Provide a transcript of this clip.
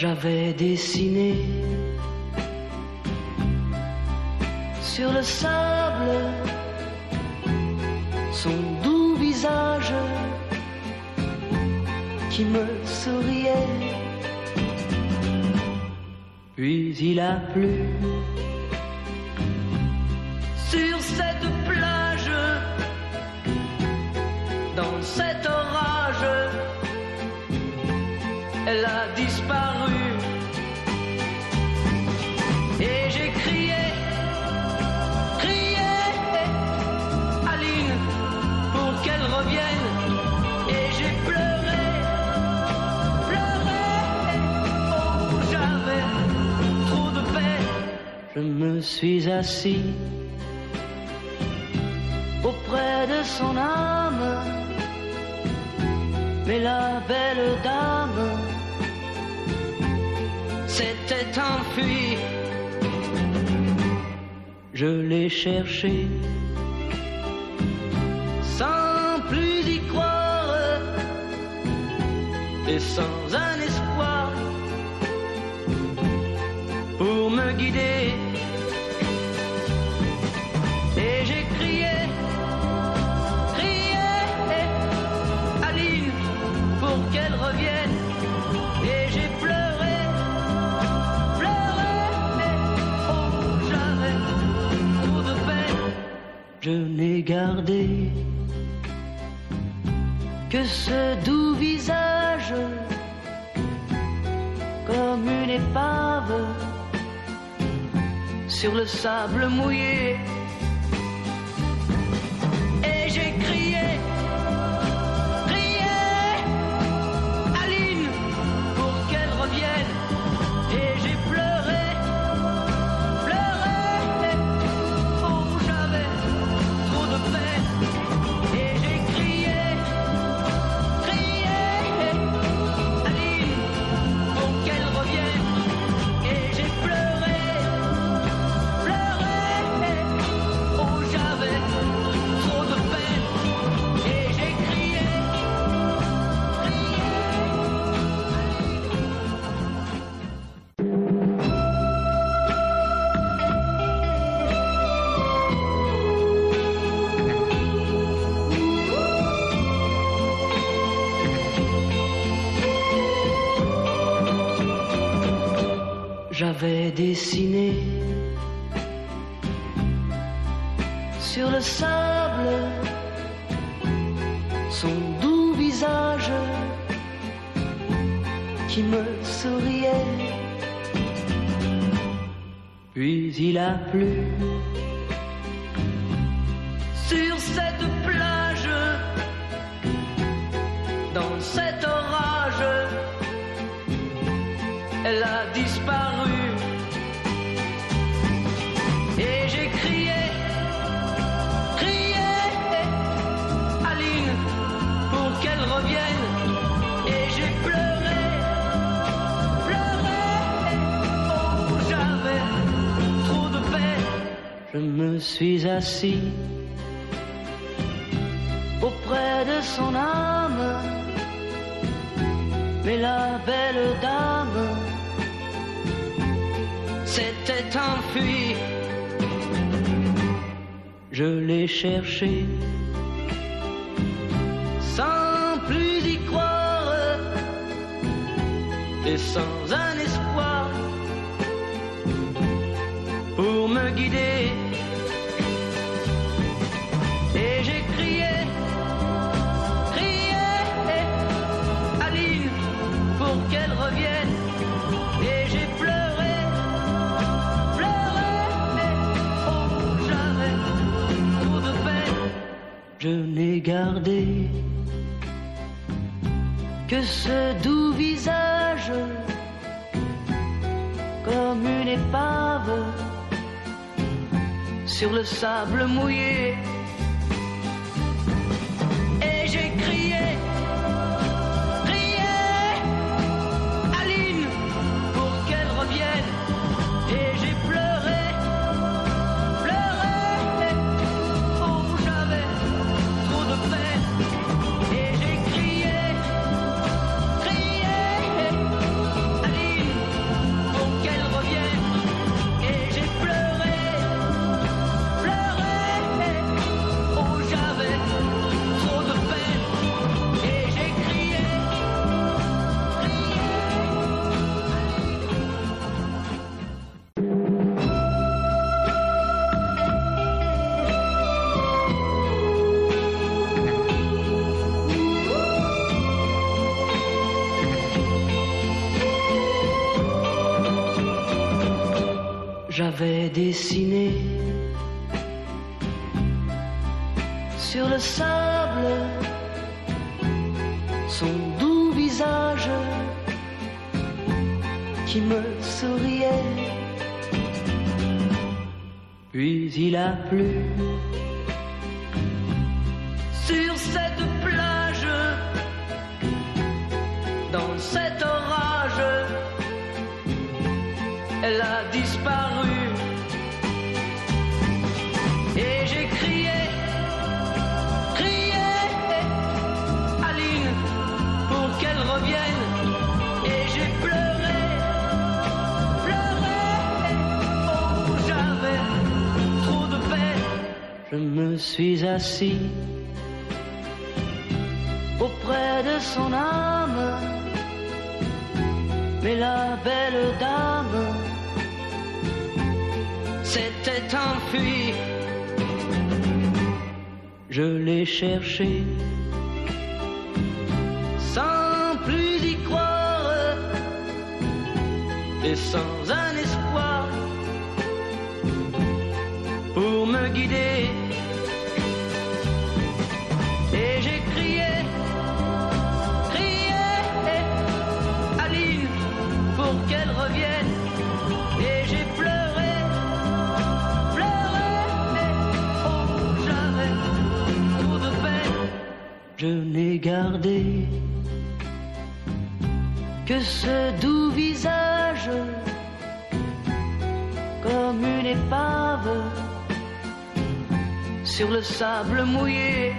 J'avais dessiné sur le sable son doux visage qui me souriait. Puis il a plu sur cette plage, dans cet orage, elle a disparu. Et j'ai crié, Aline, pour qu'elle revienne. Et j'ai pleuré, oh j'avais trop de peine. Je me suis assis auprès de son âme, mais la belle dame s'était enfuie. Je l'ai cherchée sans plus y croire et sans un espoir pour me guider. Et j'ai crié, Aline, pour qu'elle revienne. Et j'ai pleuré, oh j'avais trop de peine. Je n'ai gardé que ce doux visage comme une épave sur le sable mouillé. Et j'ai crié, Aline, pour qu'elle revienne. Et j'ai pleuré, oh j'avais trop de peine. Et j'ai crié, Aline, pour qu'elle revienne. Et j'ai pleuré, oh j'avais trop de peine. Et j'ai crié, J'avais dessiné sur le sable son doux visage qui me souriait. Puis il a plu sur cette plage, dans cet orage, elle a disparu. Et j'ai crié, Aline, pour qu'elle revienne. Et j'ai pleuré, oh j'avais trop de peine. Je me suis assis auprès de son âme, mais la belle dame s'était enfuie. Je l'ai cherchée sans plus y croire et sans un espoir pour me guider. Et j'ai crié, Aline, pour qu'elle revienne. Et j'ai pleuré, oh j'avais trop de peine. Je n'ai gardé que ce doux visage comme une épave sur le sable mouillé. Et j'ai crié, Aline, pour qu'elle revienne. Et j'ai pleuré, oh j'avais trop de peine. Et j'ai crié, Aline, dessiné sur le sable son doux visage qui me souriait. Puis il a plu sur cette plage, dans cet orage, elle a disparu. Et j'ai crié, crié, Aline, pour qu'elle revienne. Et j'ai pleuré, pleuré, oh j'avais trop de peine. Je me suis assis auprès de son âme, mais la belle dame s'était enfuie. Je l'ai cherchée sans plus y croire et sans un espoir pour me guider. Et j'ai crié, crié, Aline, pour qu'elle revienne. Et j'ai pleuré, pleuré, oh j'avais trop de peine. Je n'ai gardé que ce doux visage comme une épave sur le sable mouillé.